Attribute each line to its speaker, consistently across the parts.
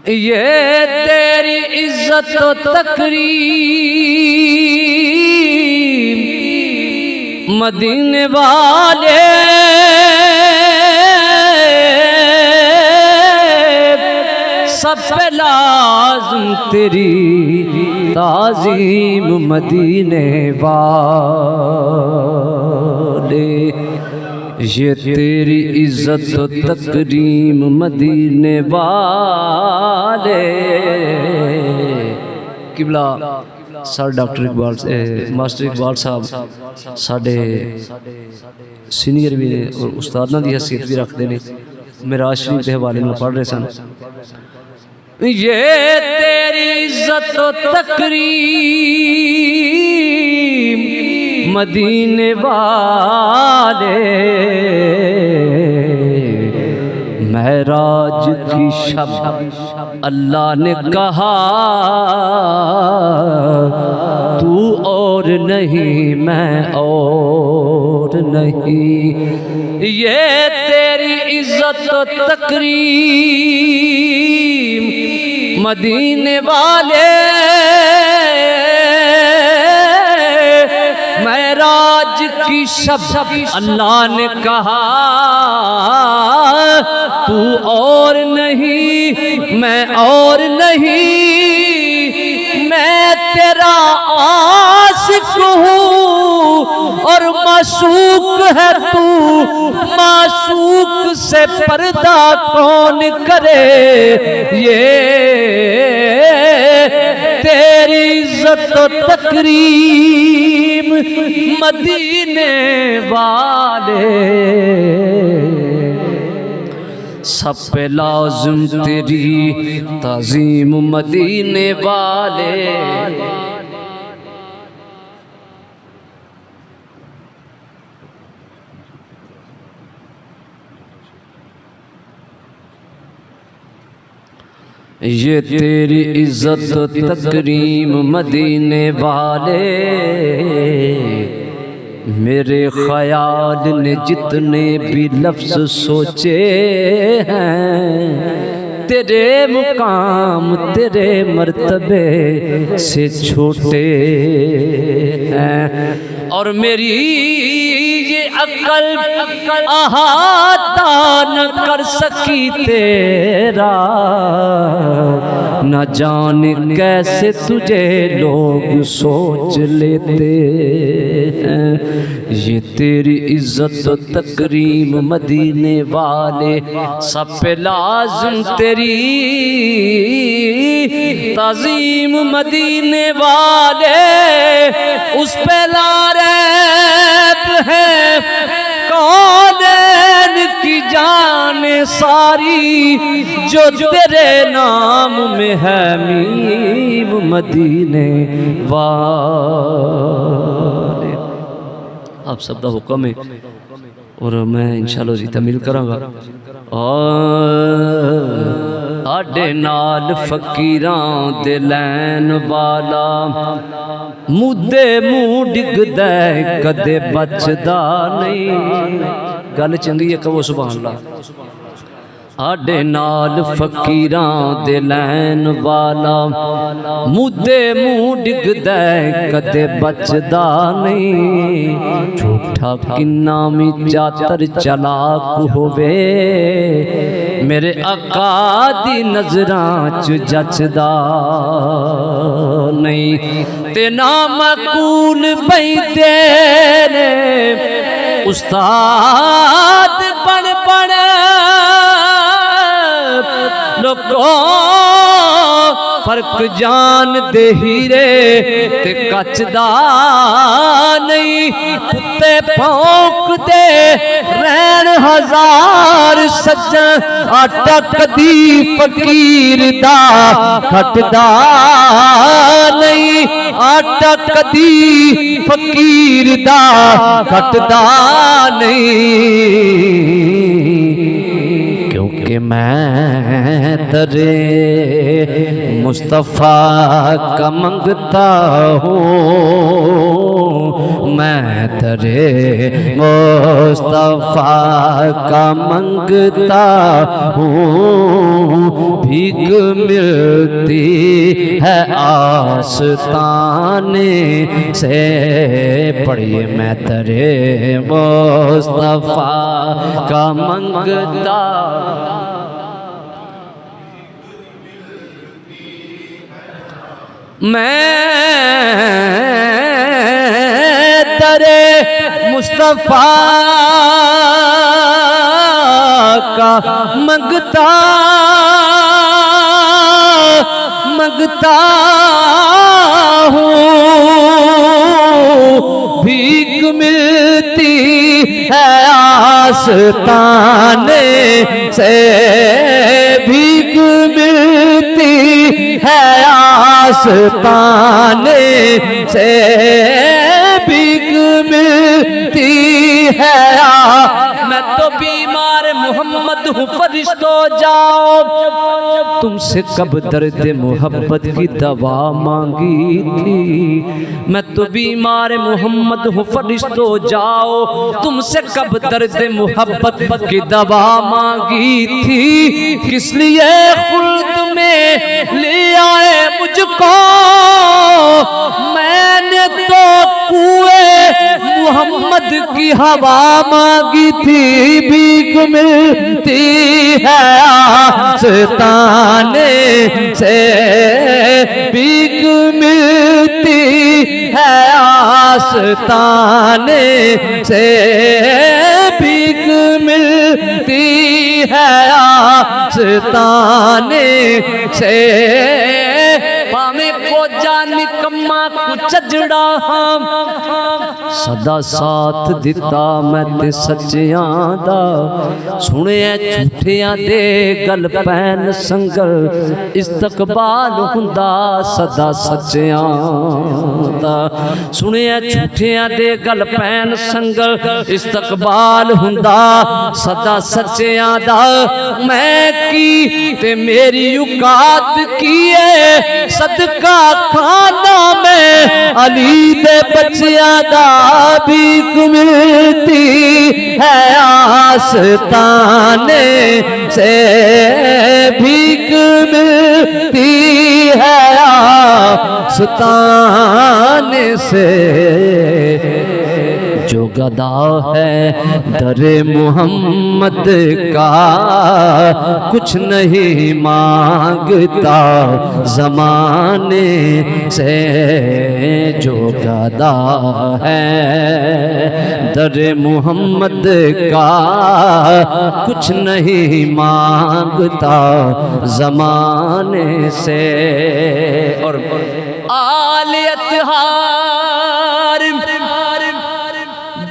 Speaker 1: ये तेरी इज्जत तो तकरीम मदीने वाले सब पे लाज़िम तेरी ताज़ीम मदीने वाले। ये तेरी इज्जत तो तकरीम मदीने वाले। किबला sir doctor Iqbal master Iqbal साहब साढ़े सीनियर भी ने और उस्तादां दी हैसियत भी रखते हैं। मेराज शरीफ के हवाले में पढ़ रहे सन। ये तेरी इज्जत तो तकरीम मदीने वाले महराज की शब अल्लाह ने कहा तू और नहीं मैं और नहीं। ये तेरी इज्जत तो तकरीम मदीने वाले महराज की शब अल्लाह ने कहा तू और नहीं मैं और नहीं। मैं तेरा आशिक हूँ और माशूक है तू। माशूक से पर्दा कौन करे। ये तेरी इज्जत तो तकरीम मदीने वाले सब पे लाज़िम तेरी ताज़ीम मदीने वाले। ये तेरी इज्जत तो तकरीम मदीने वाले। मेरे ख्याल ने जितने भी लफ्ज़ सोचे हैं तेरे मुकाम तेरे मर्तबे से छोटे हैं। और मेरी ये अक्ल अहाता न कर सकी तेरा। न जाने कैसे तुझे लोग सोच लेते हैं। ये तेरी इज्जत तो तकरीम मदीने वाले सब पे लाज़िम तेरी ताज़ीम मदीने वाले। उस पे लारैब है कौनैन की जाने सारी जो तेरे नाम में है मीम मदीने वाले। आप सब का हुक्म है और मैं इंशाअल्लाह जी तमील करांगा। आडे नाल फकीरां दे लैन वाला मुद्दे मुँह डिगदा कदे बचदा नहीं। गल चंगी है कहो सुभान अल्लाह। आडे नाल फकीरां दे लैन वाला मुद्दे मुँह डिगदा कदे बचदा नहीं। झूठा किन्ना मी जातर चलाक होवे मेरे आका दी नजरां च जचदा नहीं। ते ना मकूल बैठे ने उस्ताद बन बन लोगों फर्क जान दे हीरे ते कचदा नहीं। कुत्ते भौंक दे रैन हजार सज्जन आटा कदी फकीर दा खटदा नहीं। आटा कदी फकीर दा खटदा नहीं। क्योंकि मैं तेरे मुस्तफ़ा का मंगता हूँ। मैं तेरे मुस्तफ़ा का मंगता हूँ। भीख मिलती है आस्ताने से। पढ़िए मैं तेरे मुस्तफा का मंगता, मैं तेरे मुस्तफा का मंगता हूँ। भीख मिलती है आस्ताने से, भीख मिलती है आस्ताने से, भीख मिलती है। मैं तो बीमार मोहम्मद हूँ, फरिश्तों जाओ, तुमसे कब दर्द मोहब्बत की दवा मांगी थी। मैं तो बीमार मोहम्मद हूँ, फरिश्तों जाओ, तुमसे कब दर्द मोहब्बत की दवा मांगी थी। किस लिए खुल्द में ले आए मुझको, मैंने तो कुएं मोहम्मद की हवा मांगी थी। भीख मिलती है आस्ताने से, भीख मिलती है आस्ताने से, भीख मिलती है आस्ताने से। पावे को जान कम्मा कुचजड़ा हम, सदा साथ दिता मैं ते सच्चियां दा। सुने झूठियां दे गल पैन संगल, इस्तकबाल हुंदा सदा सच्चियां दा। सुने झूठियां दे गल पैन संगल, इस्तकबाल हुंदा सदा सच्चियां दा। मैं की ते मेरी औकात की है, सदका खाना मैं अली दे बच्चियां दा। भीख मिलती है आस्ताने से, भीख मिलती है आस्ताने से। जो गदा है दरे मोहम्मद का, कुछ नहीं मांगता ज़माने से। जो गदा है दरे मोहम्मद का, कुछ नहीं मांगता ज़माने से। और आलियतहार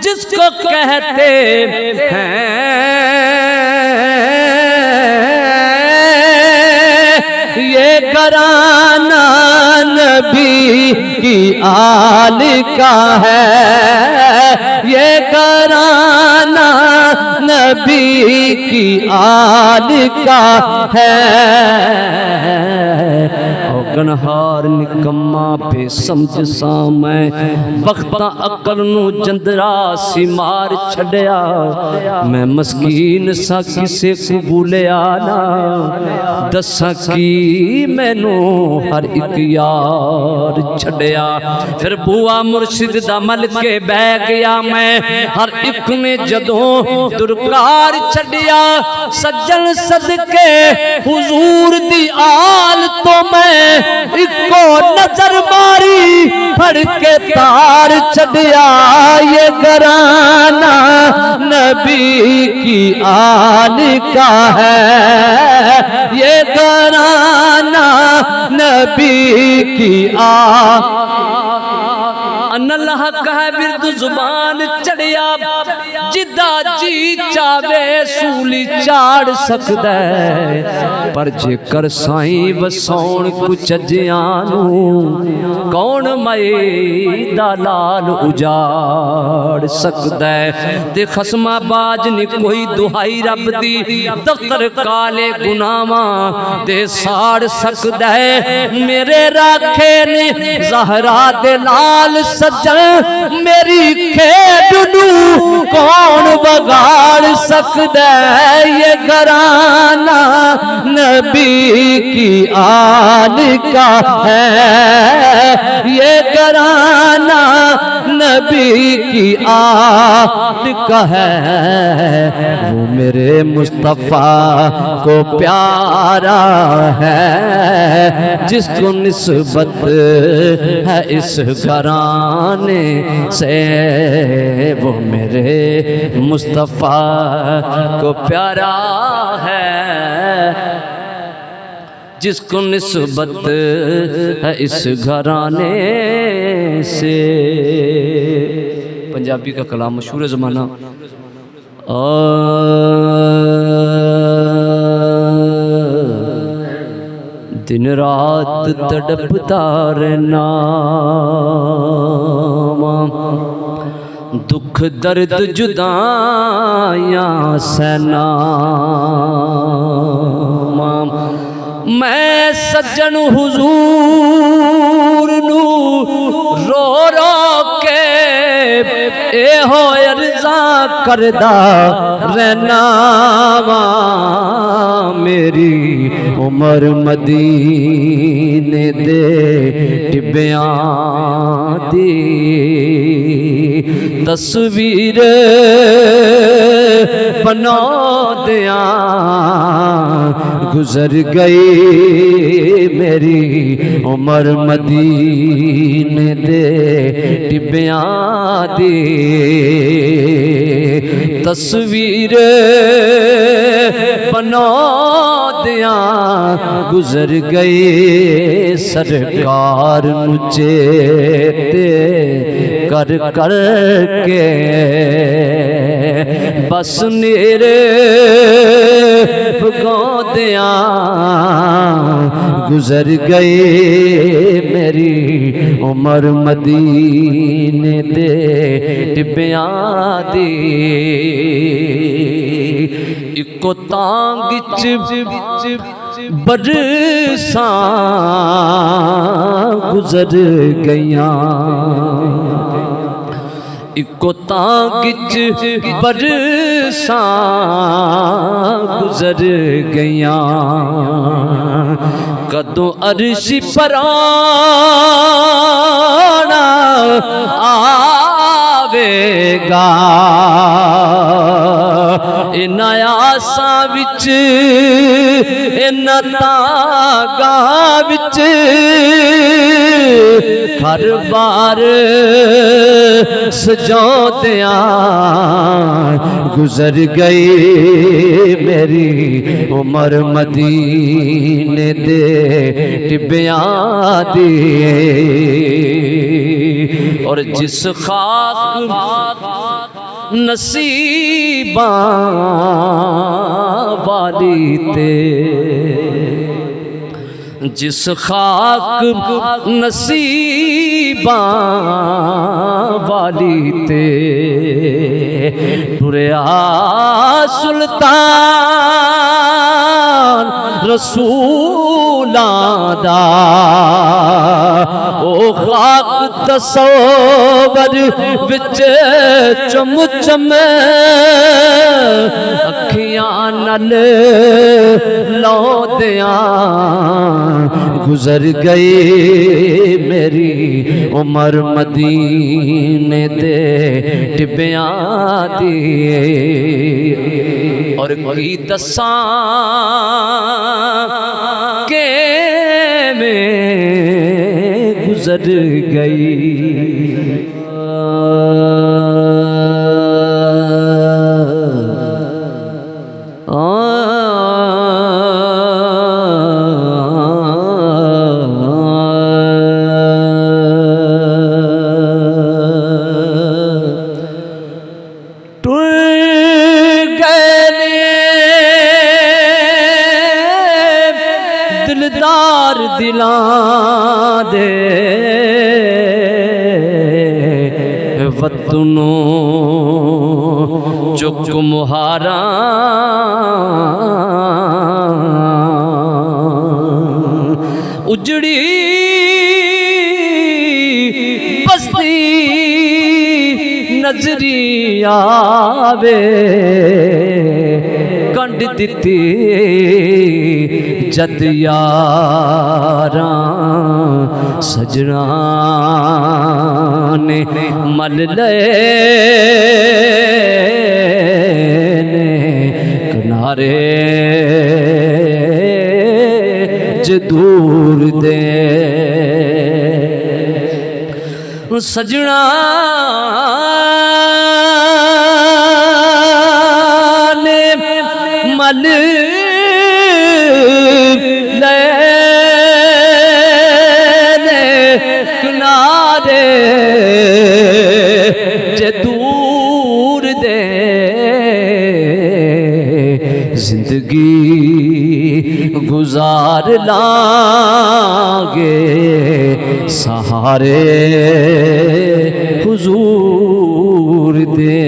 Speaker 1: जिसको कहते हैं, ये घराना नबी की आल का है, ये घराना नबी की आल का है। गनहार निकम्मा पे समझ सा मैं, बख्ता अकल नू जंदरा सी मार छड़िया। मैं मस्कीन सा किसे को भूलिया ना, दसा की मैनू हर एक यार छड़िया। फिर बुआ मुर्शिद दा मल के बह गया मैं, हर एक ने जदों दुरकार छड़िया। सज्जन सदके हुजूर दी आल तो मैं इको नजर मारी, फड़ के तार छड़िया। ये घराना नबी की आल का है, ये घराना नबी की आल। अनल हक है बिरद जुबान चढ़िया, जिदा जी चावे सूली चाड़ सकदा है। पर जेकर साईं वसाउण कुछ अजियां कौन मई दा लाल उजाड़ सकदा है। ते खसमा बाज नी कोई दुहाई रब दी, दफ्तर काले गुनाहां दे साड़ सकदा है। मेरे राखे ने ज़हरा दे लाल सज्जन, मेरी खेड नू कौन बगाड़ सकता है ये घराना नबी की आल का है, ये घराना नबी की आल का है। वो मेरे मुस्तफ़ा को प्यारा है, जिसको निस्बत है इस घराने से। वो मेरे मुस्तफ़ा को प्यारा है, जिसको निस्बत है इस घराने से। पंजाबी का कलाम मशहूर है ज़माना। दिन रात तड़पता रहना, दुख दर्द जुदाइयां सहना। मैं सज्जन हुजूर नू रो रो के एहो अर्ज़ा करदा रहना वा। मेरी उमर मदीने दे टिब्बियां दी तस्वीर बना दिया गुजर गई मेरी उमर मदीने दे टिब्बियां दी तस्वीर बना दिया गुजर गई। सरकार चेते कर कर के बस नेरे भगोदिया गुजर गई मेरी उमर मदीने दे टिब्बियां दी। इको तांग च बरसां गुजर गईयां, इको तांग च बरसां गुजर गईयां। कदों अर्श पराना आवेगा, इन आसां विच इन तागा विच हर बार सजौदिया गुजर गई मेरी उमर मदीने दे टिब्बियां दी। और जिस खाक नसीबा वाली ते, जिस खाक नसीबा वाली ते टुरिया सुल्तान रसूलां दा। ओ खाक तसव्वुर विच चम चम अखियां नल लौदियां गुजर गई मेरी उमर मदीने दे टिब्बियां दी। और कोई दसां के में गुजर गई। दिलदार दिलां दे वतनों चुक मुहारा उजड़ी बस्ती नजरी आवे। वंड दिती जद यारां सजना ने मल ले किनारे ज दूर दे सजना ने मल ले किनारे जे दूर दे जिंदगी गुजार लागे सहारे हुजूर दे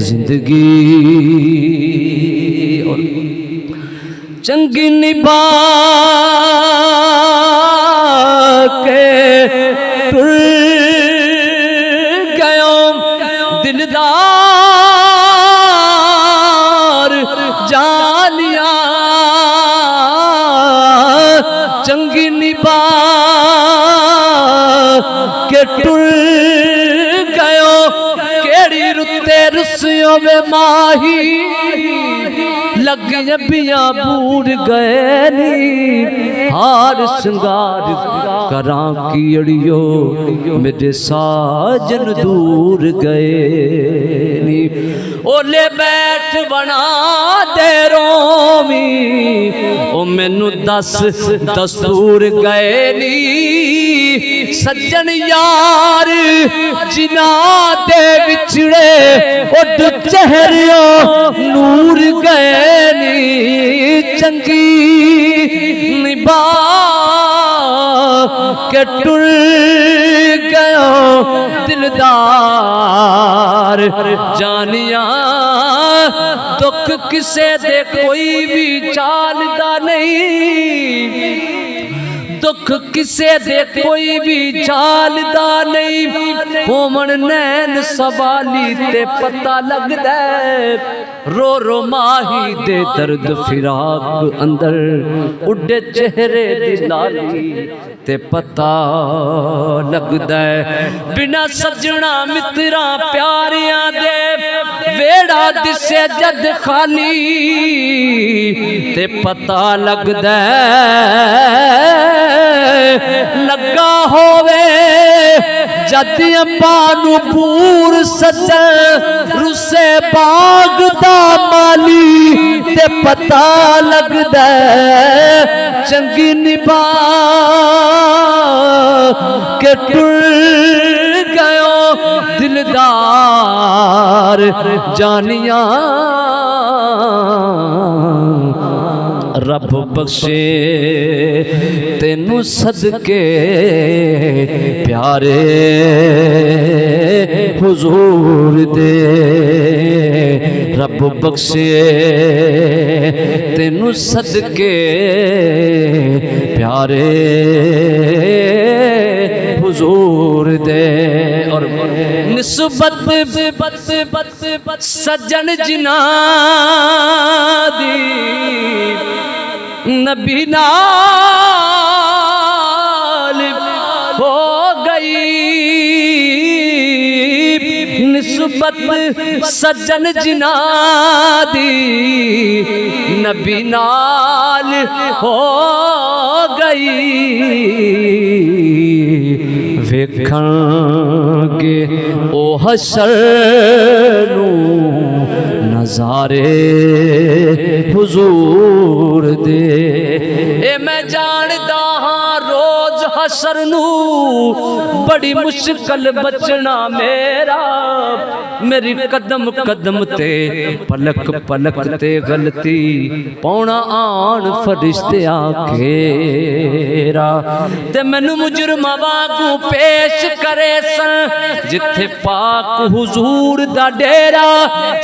Speaker 1: जिंदगी और चंगी निभा के टुर गयो दिलदार जानिया चंगी निभा के टुर गयो केड़ी रुते रुसियों में माही लग बिया बूढ़ गए नी हार श्रृंगार करा की अड़ियो मेरे साजन दूर गए नी ओले बैठ बना दे रोमी ओ मैनू दस दस्तूर गए नी सज्जन यार जिना दे विछड़े उड चेहरियो नूर गए नी चंगी निभा के टुर गयो दिलदार जानिया दुख किसे दे कोई भी चालदा नहीं दुख किसे दे कोई भी चालदा नहीं होमन नैन सवाली ते पता लगदा रो रो माही दे दर्द फिराक अंदर उड़े चेहरे दी लाली ते पता लगदा बिना सजना मित्रा प्यारियां दे वेड़ा दिसे जद खाली ते पता लगदा लगा होवे जद पानू पूर सजन रुसे बाग दा माली ते पता लगदा चंगी निभा के टुर गयो दिलदार जानिया रब बख्शे तेनू सदके प्यारे हुजूर दे रब बख्शे तेनू सदके प्यारे हुजूर दे और निस्बत सज्जन जिना दी नबी नाल हो गई निस्बत सज्जन जिना दी नबी नाल हो गई वेखांगे ओ हशर नू नजारे हुजूर दे ए मैं जानदा हां रोज हशर नू बड़ी मुश्किल बचना मेरा मेरी कदम कदम ते पलक पलक ते गलती पौना आन फरिश्ते आखेरा ते मैनू मुजरम वांगू पेश करे सन जिथे पाक हुजूर दा डेरा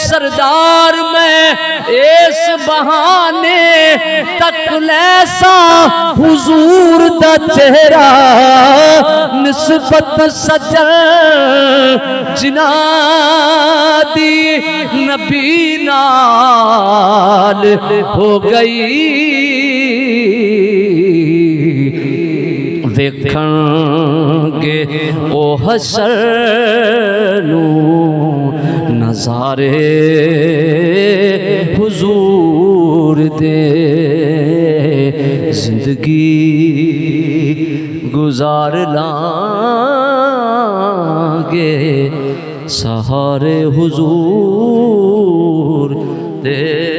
Speaker 1: सरदार मैं इस बहाने तक लैसा हुजूर दा चेहरा निस्बत सजन जिना दी नबी नाल हो गई वेखणगे ओ हशर नू नज़ारे हुजूर दे जिंदगी गुजार लांगे सहारे हुजूर दे।